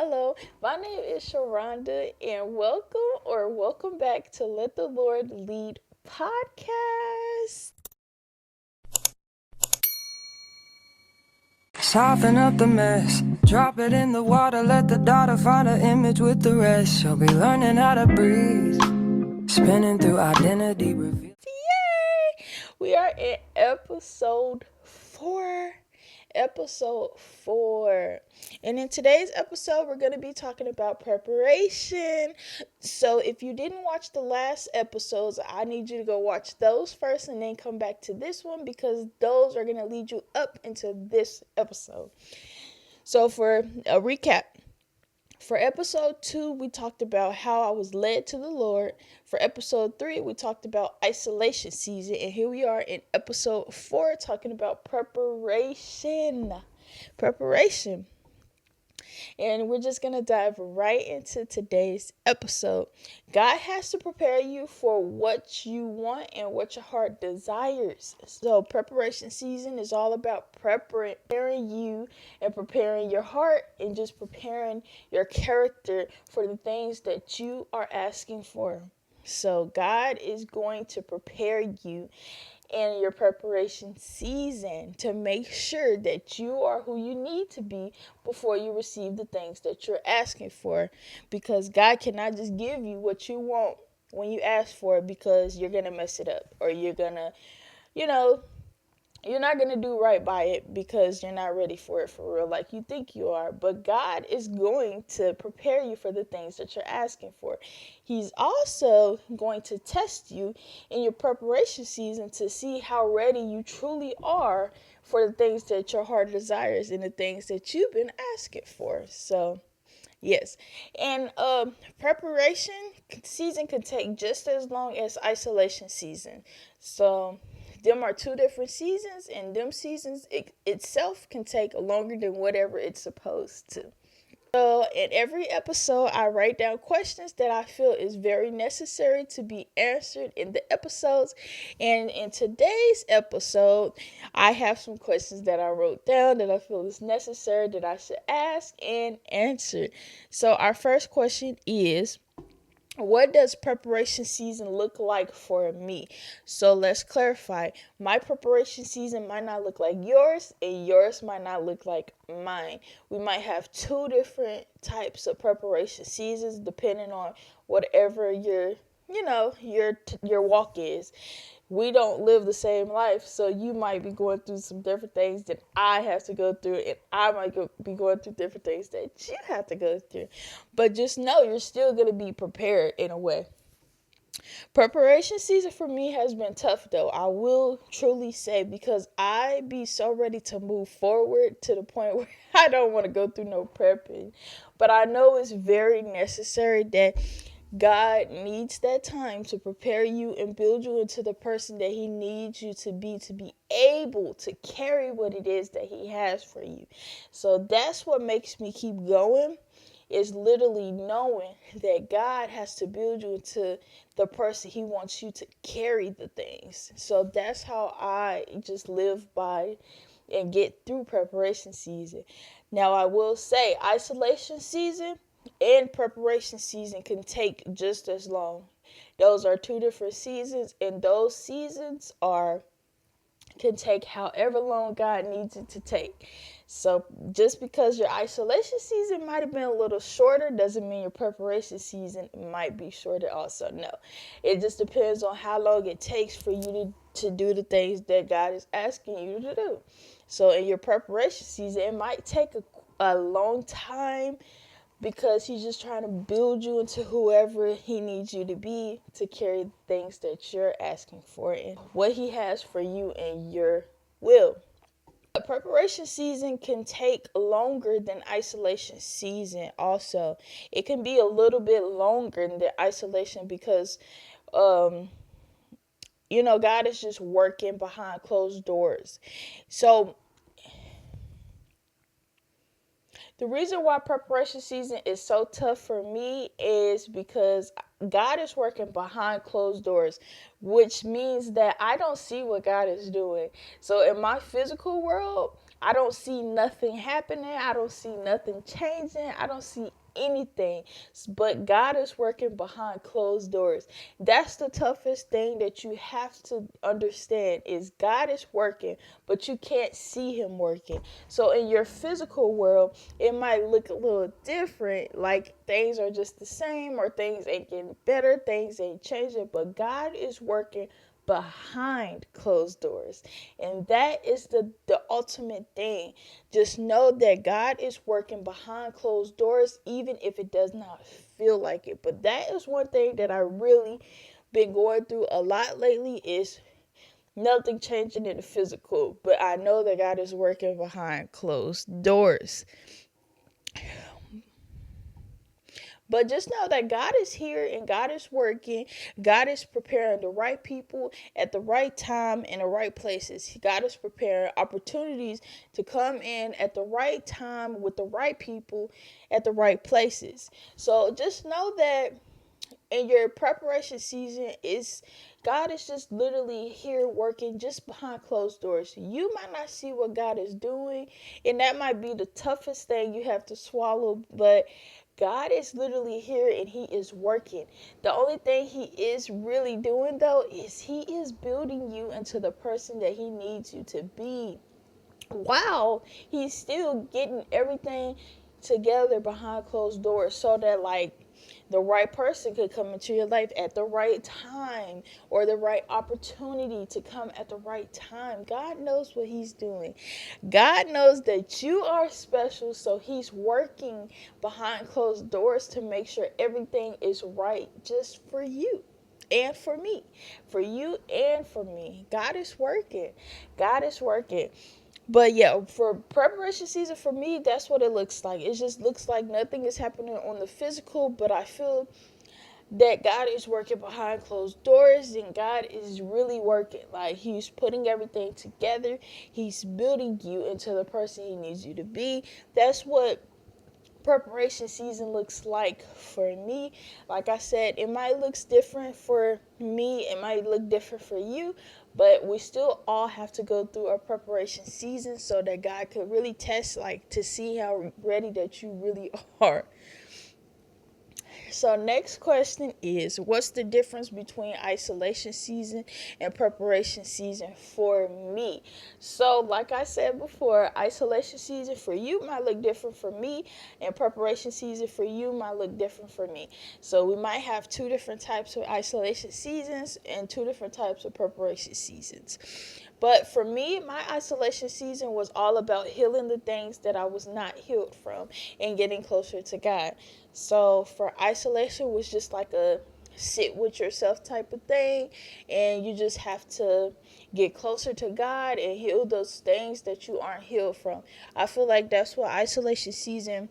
Hello, my name is Sharonda, and welcome back to Let the Lord Lead podcast. Soften up the mess, drop it in the water, let the daughter find her image with the rest. She'll be learning how to breathe, spinning through identity reveal. Yay! We are in episode 4. Episode 4. And in today's episode, we're going to be talking about preparation. So if you didn't watch the last episodes, I need you to go watch those first and then come back to this one because those are going to lead you up into this episode. So for a recap, for episode 2, we talked about how I was led to the Lord. For episode 3, we talked about isolation season. And here we are in episode 4 talking about preparation. Preparation. And we're just going to dive right into today's episode. God has to prepare you for what you want and what your heart desires. So preparation season is all about preparing you and preparing your heart and just preparing your character for the things that you are asking for. So God is going to prepare you in your preparation season to make sure that you are who you need to be before you receive the things that you're asking for. Because God cannot just give you what you want when you ask for it because you're going to mess it up or you're going to, you know, you're not going to do right by it because you're not ready for it for real like you think you are. But God is going to prepare you for the things that you're asking for. He's also going to test you in your preparation season to see how ready you truly are for the things that your heart desires and the things that you've been asking for. So, yes. And preparation season can take just as long as isolation season. So them are two different seasons, and them seasons itself can take longer than whatever it's supposed to. So in every episode, I write down questions that I feel is very necessary to be answered in the episodes. And in today's episode, I have some questions that I wrote down that I feel is necessary that I should ask and answer. So our first question is, what does preparation season look like for me? So let's clarify. My preparation season might not look like yours, and yours might not look like mine. We might have two different types of preparation seasons depending on whatever your walk is. We don't live the same life, so you might be going through some different things that I have to go through, and I might be going through different things that you have to go through. But just know you're still going to be prepared in a way. Preparation season for me has been tough though. I will truly say because I be so ready to move forward to the point where I don't want to go through no prepping. But I know it's very necessary that God needs that time to prepare you and build you into the person that he needs you to be able to carry what it is that he has for you. So that's what makes me keep going, is literally knowing that God has to build you into the person he wants you to carry the things. So that's how I just live by and get through preparation season. Now I will say isolation season and preparation season can take just as long. Those are two different seasons, and those seasons can take however long God needs it to take. So just because your isolation season might have been a little shorter doesn't mean your preparation season might be shorter also. No. It just depends on how long it takes for you to do the things that God is asking you to do. So in your preparation season, it might take a long time because he's just trying to build you into whoever he needs you to be to carry the things that you're asking for and what he has for you and your will. A preparation season can take longer than isolation season also. It can be a little bit longer than isolation because God is just working behind closed doors. So the reason why preparation season is so tough for me is because God is working behind closed doors, which means that I don't see what God is doing. So in my physical world, I don't see nothing happening. I don't see nothing changing. I don't see anything. But God is working behind closed doors. That's the toughest thing that you have to understand is God is working, but you can't see him working. So in your physical world, it might look a little different, like things are just the same or things ain't getting better, things ain't changing, but God is working behind closed doors. And that is the ultimate thing. Just know that God is working behind closed doors, even if it does not feel like it. But that is one thing that I really been going through a lot lately is nothing changing in the physical. But I know that God is working behind closed doors. But just know that God is here and God is working. God is preparing the right people at the right time in the right places. God is preparing opportunities to come in at the right time with the right people at the right places. So just know that in your preparation season is God is just literally here working just behind closed doors. You might not see what God is doing, and that might be the toughest thing you have to swallow, but God is literally here and he is working. The only thing he is really doing though is he is building you into the person that he needs you to be. Wow, he's still getting everything together behind closed doors so that like the right person could come into your life at the right time or the right opportunity to come at the right time. God knows what he's doing. God knows that you are special, so he's working behind closed doors to make sure everything is right just for you and for me. For you and for me. God is working. God is working. But yeah, for preparation season for me, that's what it looks like. It just looks like nothing is happening on the physical, but I feel that God is working behind closed doors and God is really working. Like he's putting everything together. He's building you into the person he needs you to be. That's what preparation season looks like for me. Like I said, it might look different for me, it might look different for you, but we still all have to go through a preparation season so that God could really test like to see how ready that you really are. So next question is what's the difference between isolation season and preparation season for me? So like I said before, isolation season for you might look different for me and preparation season for you might look different for me. So we might have two different types of isolation seasons and two different types of preparation seasons. But for me, my isolation season was all about healing the things that I was not healed from and getting closer to God. So for isolation was just like a sit with yourself type of thing, and you just have to get closer to God and heal those things that you aren't healed from. I feel like that's what isolation season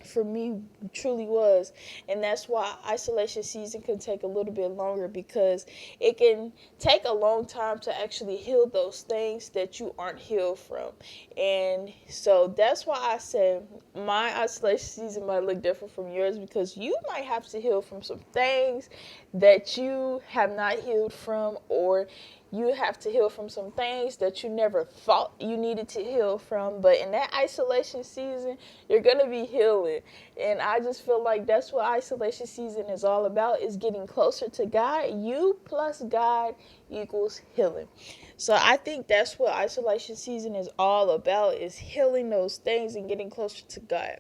for me truly was, and that's why isolation season can take a little bit longer because it can take a long time to actually heal those things that you aren't healed from. And so that's why I said my isolation season might look different from yours because you might have to heal from some things that you have not healed from, or you have to heal from some things that you never thought you needed to heal from. But in that isolation season, you're going to be healing. And I just feel like that's what isolation season is all about, is getting closer to God. You plus God equals healing. So I think that's what isolation season is all about, is healing those things and getting closer to God.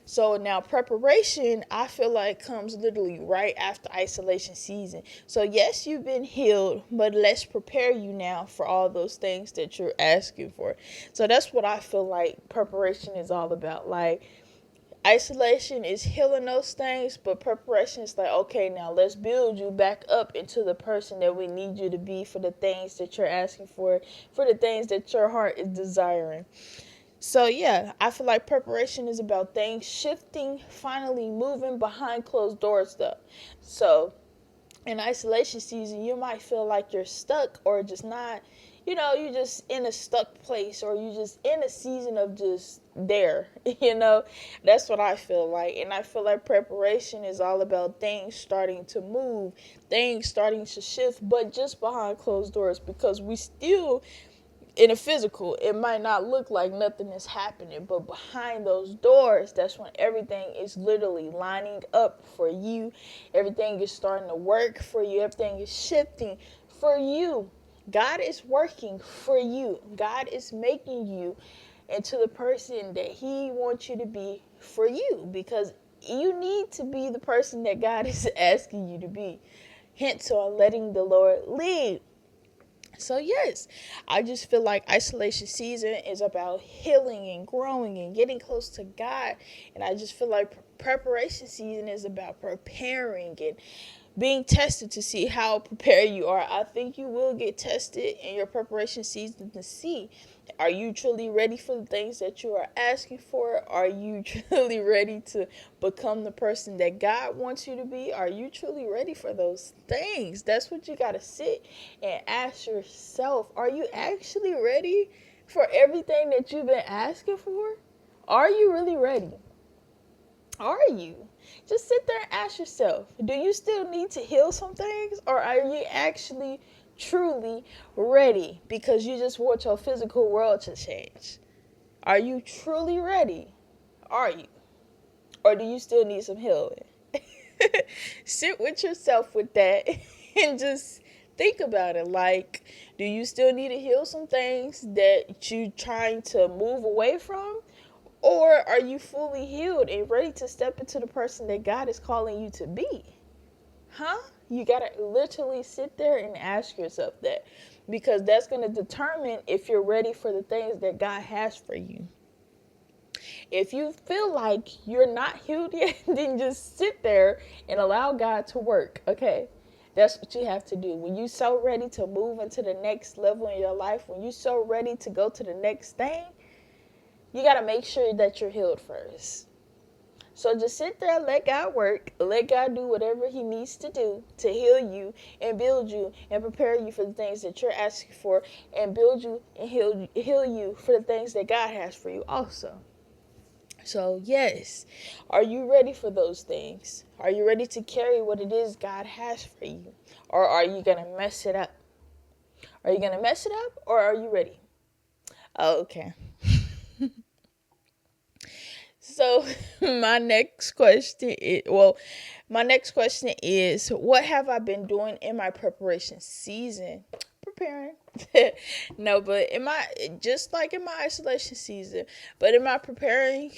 So now preparation, I feel like comes literally right after isolation season. So yes, you've been healed, but let's prepare you now for all those things that you're asking for. So that's what I feel like preparation is all about. Like isolation is healing those things, but preparation is like, okay, now let's build you back up into the person that we need you to be for the things that you're asking for the things that your heart is desiring. So yeah, I feel like preparation is about things shifting, finally moving behind closed doors though. So in isolation season, you might feel like you're stuck or just not, you're just in a stuck place or you just in a season of just there, That's what I feel like. And I feel like preparation is all about things starting to move, things starting to shift, but just behind closed doors because we still in a physical, it might not look like nothing is happening, but behind those doors, that's when everything is literally lining up for you. Everything is starting to work for you. Everything is shifting for you. God is working for you. God is making you into the person that He wants you to be for you, because you need to be the person that God is asking you to be. Hence on letting the Lord lead. So yes, I just feel like isolation season is about healing and growing and getting close to God. And I just feel like preparation season is about preparing and being tested to see how prepared you are. I think you will get tested in your preparation season to see, are you truly ready for the things that you are asking for? Are you truly ready to become the person that God wants you to be? Are you truly ready for those things? That's what you got to sit and ask yourself. Are you actually ready for everything that you've been asking for? Are you really ready? Are you? Just sit there and ask yourself, do you still need to heal some things, or are you actually truly ready because you just want your physical world to change? Are you truly ready? Are you? Or do you still need some healing? Sit with yourself with that and just think about it. Like, do you still need to heal some things that you trying to move away from? Or are you fully healed and ready to step into the person that God is calling you to be? Huh? You gotta literally sit there and ask yourself that, because that's gonna determine if you're ready for the things that God has for you. If you feel like you're not healed yet, then just sit there and allow God to work, okay? That's what you have to do. When you're so ready to move into the next level in your life, when you're so ready to go to the next thing, you got to make sure that you're healed first. So just sit there, let God work, let God do whatever He needs to do to heal you and build you and prepare you for the things that you're asking for, and build you and heal you for the things that God has for you also. So, yes, are you ready for those things? Are you ready to carry what it is God has for you? Or are you going to mess it up? Are you going to mess it up, or are you ready? Oh, okay. So, my next question is, what have I been doing in my preparation season? Preparing. No, but in my, just like in my isolation season, but in my preparing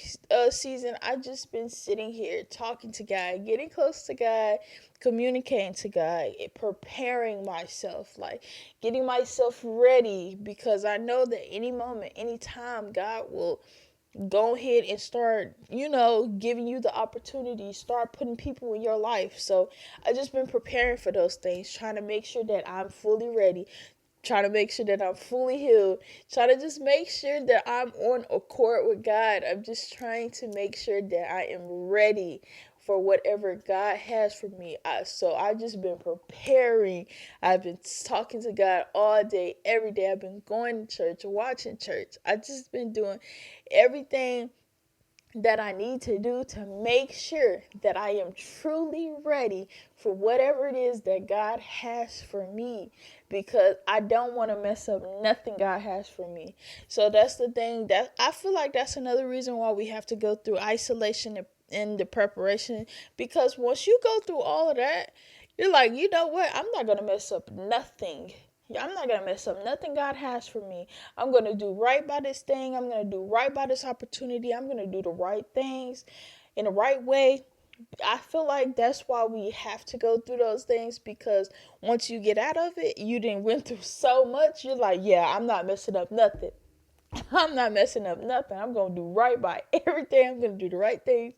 season, I just been sitting here talking to God, getting close to God, communicating to God, preparing myself, like getting myself ready, because I know that any moment, anytime, God will go ahead and start, giving you the opportunity, start putting people in your life. So I just been preparing for those things, trying to make sure that I'm fully ready, trying to make sure that I'm fully healed, trying to just make sure that I'm on accord with God. I'm just trying to make sure that I am ready for whatever God has for me. So I just been preparing. I've been talking to God all day, every day. I've been going to church, watching church. I just been doing everything that I need to do to make sure that I am truly ready for whatever it is that God has for me, because I don't want to mess up nothing God has for me. So that's the thing, that I feel like that's another reason why we have to go through isolation and the preparation, because once you go through all of that, you're like, you know what? I'm not going to mess up nothing. I'm not going to mess up nothing God has for me. I'm going to do right by this thing. I'm going to do right by this opportunity. I'm going to do the right things in the right way. I feel like that's why we have to go through those things, because once you get out of it, you didn't went through so much. You're like, yeah, I'm not messing up nothing. I'm not messing up nothing. I'm going to do right by everything. I'm going to do the right things.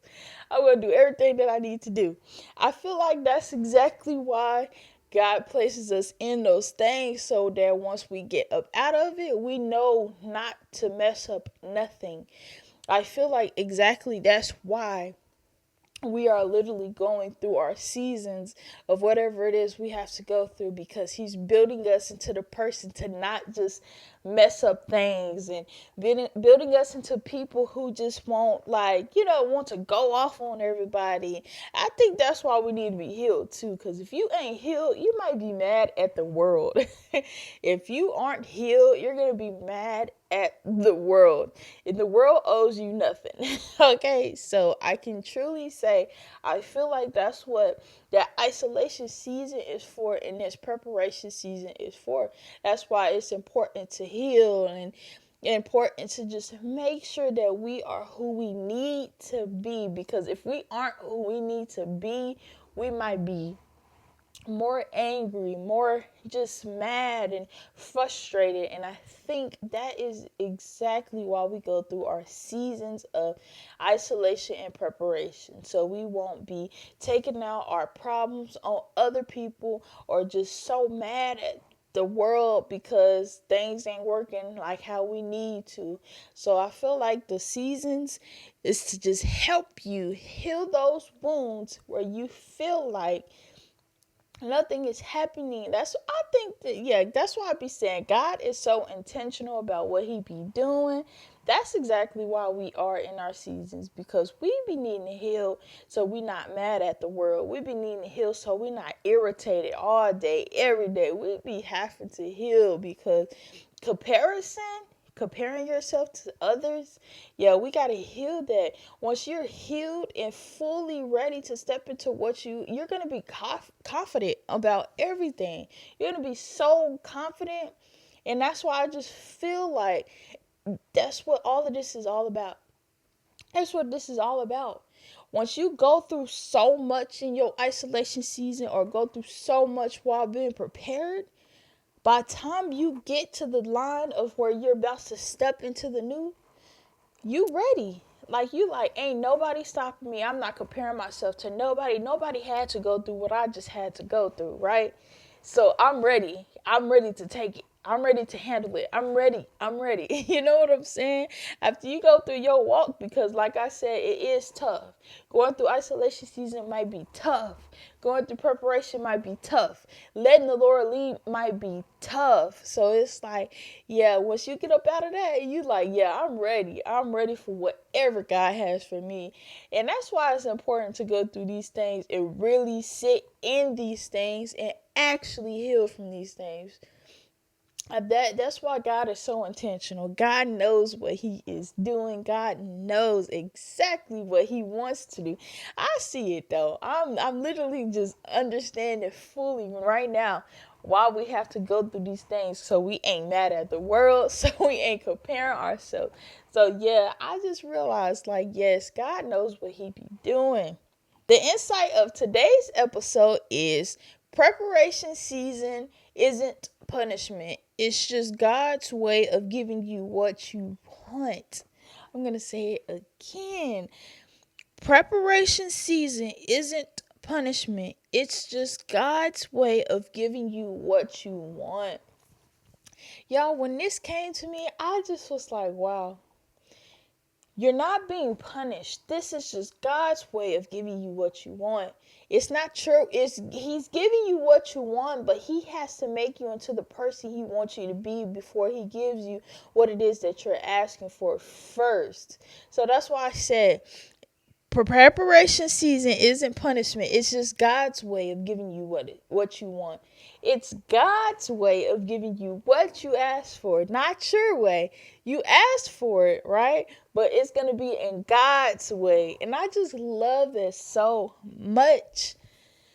I'm going to do everything that I need to do. I feel like that's exactly why God places us in those things, so that once we get up out of it, we know not to mess up nothing. I feel like exactly that's why we are literally going through our seasons of whatever it is we have to go through, because He's building us into the person to not just mess up things and building us into people who just won't, like, want to go off on everybody. I think that's why we need to be healed too, because if you ain't healed, you might be mad at the world. If you aren't healed, you're going to be mad at the world, and the world owes you nothing. Okay, so I can truly say I feel like that's what that isolation season is for, and this preparation season is for. That's why it's important to heal, and important to just make sure that we are who we need to be, because if we aren't who we need to be, we might be more angry, more just mad and frustrated. And I think that is exactly why we go through our seasons of isolation and preparation. So we won't be taking out our problems on other people, or just so mad at the world because things ain't working like how we need to. So I feel like the seasons is to just help you heal those wounds where you feel like nothing is happening. That's, I think that, yeah, that's why I be saying God is so intentional about what he be doing. That's exactly why we are in our seasons, because we be needing to heal so we not mad at the world. We be needing to heal so we not irritated all day, every day. We be having to heal because comparison, comparing yourself to others, yeah, we got to heal that. Once you're healed and fully ready to step into what you're going to be confident about everything. You're going to be so confident, and that's why I just feel like that's what all of this is all about. That's what this is all about. Once you go through so much in your isolation season, or go through so much while being prepared, by the time you get to the line of where you're about to step into the new, you ready. Like, you like, ain't nobody stopping me. I'm not comparing myself to nobody. Nobody had to go through what I just had to go through, right? So I'm ready. I'm ready to take it. I'm ready to handle it. I'm ready. I'm ready. You know what I'm saying? After you go through your walk, because like I said, it is tough. Going through isolation season might be tough. Going through preparation might be tough. Letting the Lord lead might be tough. So it's like, yeah, once you get up out of that, you like, yeah, I'm ready. I'm ready for whatever God has for me. And that's why it's important to go through these things and really sit in these things and actually heal from these things. That's why God is so intentional. God knows what he is doing. God knows exactly what he wants to do. I see it though. I'm literally just understanding fully right now why we have to go through these things, so we ain't mad at the world, so we ain't comparing ourselves. So yeah, I just realized, like, yes, God knows what he be doing. The insight of today's episode is preparation season isn't punishment. It's just God's way of giving you what you want. I'm going to say it again. Preparation season isn't punishment. It's just God's way of giving you what you want. Y'all, when this came to me, I just was like, wow. You're not being punished. This is just God's way of giving you what you want. It's not true. He's giving you what you want, but he has to make you into the person he wants you to be before he gives you what it is that you're asking for first. So that's why I said preparation season isn't punishment. It's just God's way of giving you what you want. It's God's way of giving you what you asked for, not your way. You asked for it, right? But it's going to be in God's way. And I just love this so much.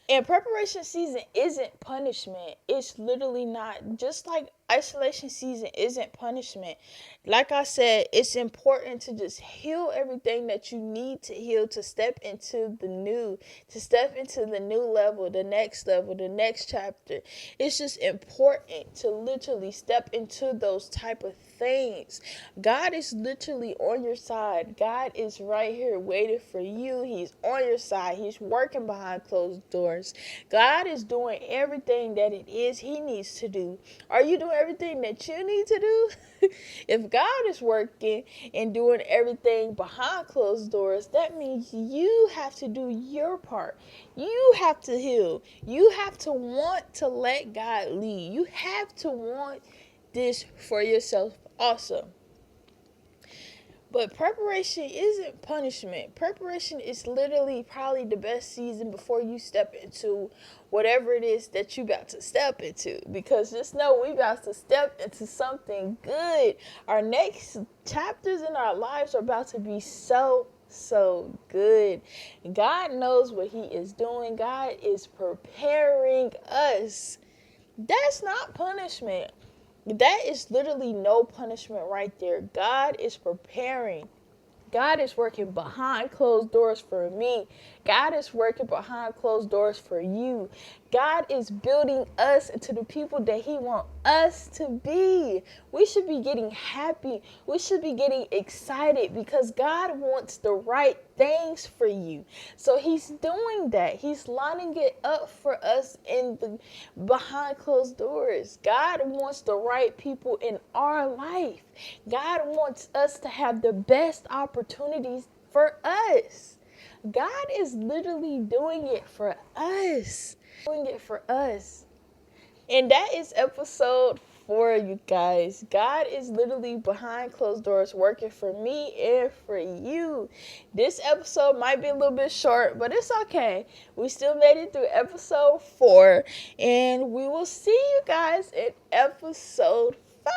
And preparation season isn't punishment. It's literally not. Just like isolation season isn't punishment. Like I said, it's important to just heal everything that you need to heal to step into the new, to step into the new level, the next chapter. It's just important to literally step into those type of things. God is literally on your side. God is right here waiting for you. He's on your side. He's working behind closed doors. God is doing everything that it is he needs to do. Are you doing everything that you need to do? If God is working and doing everything behind closed doors, that means you have to do your part. You have to heal. You have to want to let God lead. You have to want this for yourself also. But preparation isn't punishment. Preparation is literally probably the best season before you step into whatever it is that you about to step into. Because just know we about to step into something good. Our next chapters in our lives are about to be so good. God knows what he is doing. God is preparing us. That's not punishment. That is literally no punishment right there. God is preparing. God is working behind closed doors for me. God is working behind closed doors for you. God is building us into the people that he wants us to be. We should be getting happy. We should be getting excited because God wants the right things for you. So he's doing that. He's lining it up for us in the behind closed doors. God wants the right people in our life. God wants us to have the best opportunities for us. God is literally doing it for us. Doing it for us. And that is episode 4, you guys. God is literally behind closed doors working for me and for you. This episode might be a little bit short, but it's okay. We still made it through episode 4. And we will see you guys in episode 5.